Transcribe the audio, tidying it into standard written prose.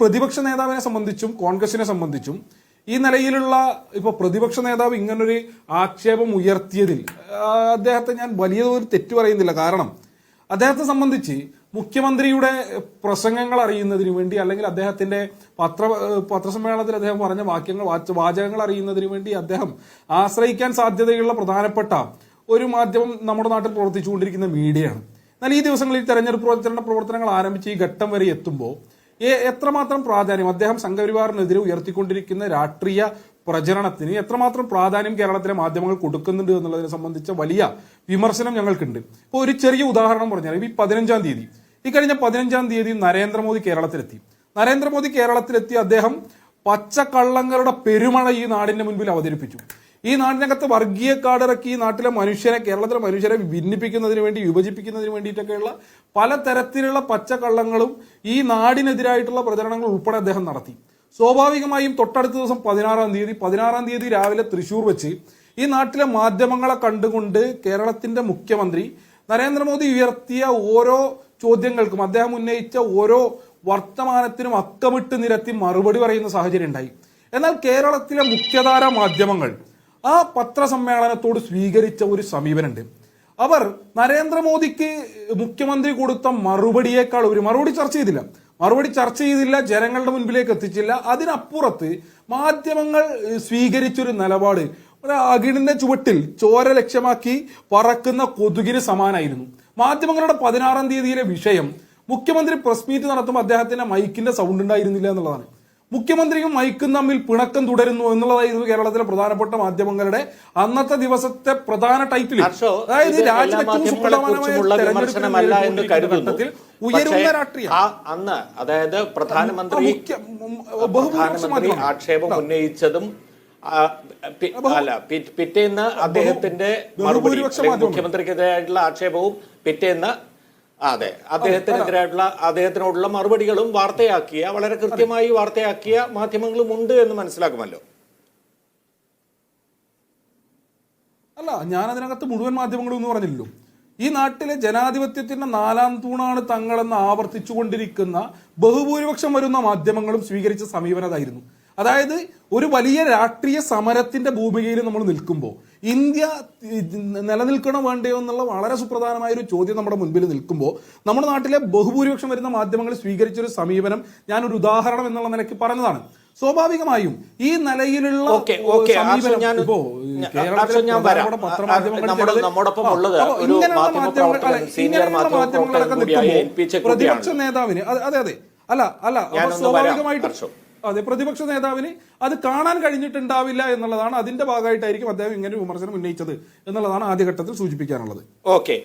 പ്രതിപക്ഷ നേതാവിനെ സംബന്ധിച്ചും കോൺഗ്രസിനെ സംബന്ധിച്ചും ഈ നിലയിലുള്ള ഇപ്പോൾ പ്രതിപക്ഷ നേതാവ് ഇങ്ങനൊരു ആക്ഷേപം ഉയർത്തിയതിൽ അദ്ദേഹത്തെ ഞാൻ വലിയ ഒരു തെറ്റു പറയുന്നില്ല. കാരണം അദ്ദേഹത്തെ സംബന്ധിച്ച് മുഖ്യമന്ത്രിയുടെ പ്രസംഗങ്ങൾ അറിയുന്നതിന് വേണ്ടി അല്ലെങ്കിൽ അദ്ദേഹത്തിന്റെ പത്രസമ്മേളനത്തിൽ അദ്ദേഹം പറഞ്ഞ വാചകങ്ങൾ അറിയുന്നതിന് വേണ്ടി അദ്ദേഹം ആശ്രയിക്കാൻ സാധ്യതയുള്ള പ്രധാനപ്പെട്ട ഒരു മാധ്യമം നമ്മുടെ നാട്ടിൽ പ്രവർത്തിച്ചുകൊണ്ടിരിക്കുന്ന മീഡിയയാണ്. എന്നാൽ ഈ ദിവസങ്ങളിൽ തെരഞ്ഞെടുപ്പ് പ്രവർത്തനങ്ങൾ ആരംഭിച്ച് ഈ ഘട്ടം വരെ എത്തുമ്പോൾ എത്രമാത്രം പ്രാധാന്യം അദ്ദേഹം സംഘപരിവാറിനെതിരെ ഉയർത്തിക്കൊണ്ടിരിക്കുന്ന രാഷ്ട്രീയ പ്രചരണത്തിന് എത്രമാത്രം പ്രാധാന്യം കേരളത്തിലെ മാധ്യമങ്ങൾ കൊടുക്കുന്നുണ്ട് എന്നുള്ളതിനെ സംബന്ധിച്ച വലിയ വിമർശനം ഞങ്ങൾക്കുണ്ട്. ഇപ്പോൾ ഒരു ചെറിയ ഉദാഹരണം പറഞ്ഞാൽ ഈ കഴിഞ്ഞ 15-ാം തീയതി നരേന്ദ്രമോദി കേരളത്തിലെത്തി അദ്ദേഹം പച്ചക്കള്ളങ്ങളുടെ പെരുമഴ ഈ നാടിന്റെ മുൻപിൽ അവതരിപ്പിച്ചു. ഈ നാടിനകത്ത് വർഗീയ കാർഡിറക്കി ഈ നാട്ടിലെ കേരളത്തിലെ മനുഷ്യരെ ഭിന്നിപ്പിക്കുന്നതിന് വേണ്ടി വിഭജിപ്പിക്കുന്നതിന് വേണ്ടിയിട്ടൊക്കെയുള്ള പലതരത്തിലുള്ള പച്ചക്കള്ളങ്ങളും ഈ നാടിനെതിരായിട്ടുള്ള പ്രചരണങ്ങൾ ഉൾപ്പെടെ അദ്ദേഹം നടത്തി. സ്വാഭാവികമായും തൊട്ടടുത്ത ദിവസം 16-ാം തീയതി രാവിലെ തൃശൂർ വെച്ച് ഈ നാട്ടിലെ മാധ്യമങ്ങളെ കണ്ടുകൊണ്ട് കേരളത്തിന്റെ മുഖ്യമന്ത്രി നരേന്ദ്രമോദി ഉയർത്തിയ ഓരോ ചോദ്യങ്ങൾക്കും അദ്ദേഹം ഉന്നയിച്ച ഓരോ വർത്തമാനത്തിനും അക്കമിട്ട് നിരത്തി മറുപടി പറയുന്ന സാഹചര്യം ഉണ്ടായി. എന്നാൽ കേരളത്തിലെ മുഖ്യധാര മാധ്യമങ്ങൾ ആ പത്രസമ്മേളനത്തോട് സ്വീകരിച്ച ഒരു സമീപനമുണ്ട്. അവർ നരേന്ദ്രമോദിക്ക് മുഖ്യമന്ത്രി കൊടുത്ത മറുപടിയേക്കാൾ മറുപടി ചർച്ച ചെയ്തില്ല, ജനങ്ങളുടെ മുൻപിലേക്ക് എത്തിച്ചില്ല. അതിനപ്പുറത്ത് മാധ്യമങ്ങൾ സ്വീകരിച്ചൊരു നിലപാട് അകിടിന്റെ ചുവട്ടിൽ ചോര ലക്ഷ്യമാക്കി പറക്കുന്ന കൊതുകിന് സമാനായിരുന്നു. മാധ്യമങ്ങളുടെ 16-ാം തീയതിയിലെ വിഷയം മുഖ്യമന്ത്രി പ്രസ് മീറ്റ് നടത്തുമ്പോൾ അദ്ദേഹത്തിന്റെ മൈക്കിന്റെ സൗണ്ട് ഉണ്ടായിരുന്നില്ല എന്നുള്ളതാണ്. മുഖ്യമന്ത്രിയും മൈക്കും തമ്മിൽ പിണക്കം തുടരുന്നു എന്നുള്ളതായിരുന്നു കേരളത്തിലെ പ്രധാനപ്പെട്ട മാധ്യമങ്ങളുടെ അന്നത്തെ ദിവസത്തെ പ്രധാന ടൈറ്റിൽ. അതായത് ഉയരുന്ന രാഷ്ട്രീയം അന്ന്, അതായത് പ്രധാനമന്ത്രി ആക്ഷേപം ഉന്നയിച്ചതും പിറ്റേന്ന് അദ്ദേഹത്തിന്റെ മറുപടി മുഖ്യമന്ത്രിക്കെതിരായിട്ടുള്ള ആക്ഷേപവും പിറ്റേന്ന് അദ്ദേഹത്തിനോടുള്ള മറുപടികളും വളരെ കൃത്യമായി വാർത്തയാക്കിയ മാധ്യമങ്ങളും ഉണ്ട് എന്ന് മനസ്സിലാക്കുമല്ലോ. അല്ല, ഞാൻ അതിനകത്ത് മുഴുവൻ മാധ്യമങ്ങളും എന്ന് പറഞ്ഞില്ലല്ലോ. ഈ നാട്ടിലെ ജനാധിപത്യത്തിന്റെ 4-ാം തൂണാണ് തങ്ങളെന്ന് ആവർത്തിച്ചുകൊണ്ടിരിക്കുന്ന ബഹുഭൂരിപക്ഷം വരുന്ന മാധ്യമങ്ങളും സ്വീകരിച്ച സമീപനതായിരുന്നു. അതായത് ഒരു വലിയ രാഷ്ട്രീയ സമരത്തിന്റെ ഭൂമികയിൽ നമ്മൾ നിൽക്കുമ്പോൾ ഇന്ത്യ നിലനിൽക്കണോ വേണ്ടയോ എന്നുള്ള വളരെ സുപ്രധാനമായ ഒരു ചോദ്യം നമ്മുടെ മുൻപിൽ നിൽക്കുമ്പോൾ നമ്മുടെ നാട്ടിലെ ബഹുഭൂരിപക്ഷം വരുന്ന മാധ്യമങ്ങൾ സ്വീകരിച്ചൊരു സമീപനം ഞാനൊരു ഉദാഹരണം എന്നുള്ള നിലയ്ക്ക് പറഞ്ഞതാണ്. സ്വാഭാവികമായും ഈ നിലയിലുള്ള പ്രതിപക്ഷ നേതാവിന് സ്വാഭാവികമായിട്ടും പ്രതിപക്ഷ നേതാവിന് അത് കാണാൻ കഴിഞ്ഞിട്ടുണ്ടാവില്ല എന്നുള്ളതാണ്. അതിന്റെ ഭാഗമായിട്ടായിരിക്കും അദ്ദേഹം ഇങ്ങനെ വിമർശനം ഉന്നയിച്ചത് എന്നുള്ളതാണ് ആദ്യഘട്ടത്തിൽ സൂചിപ്പിക്കാനുള്ളത്. ഓക്കെ.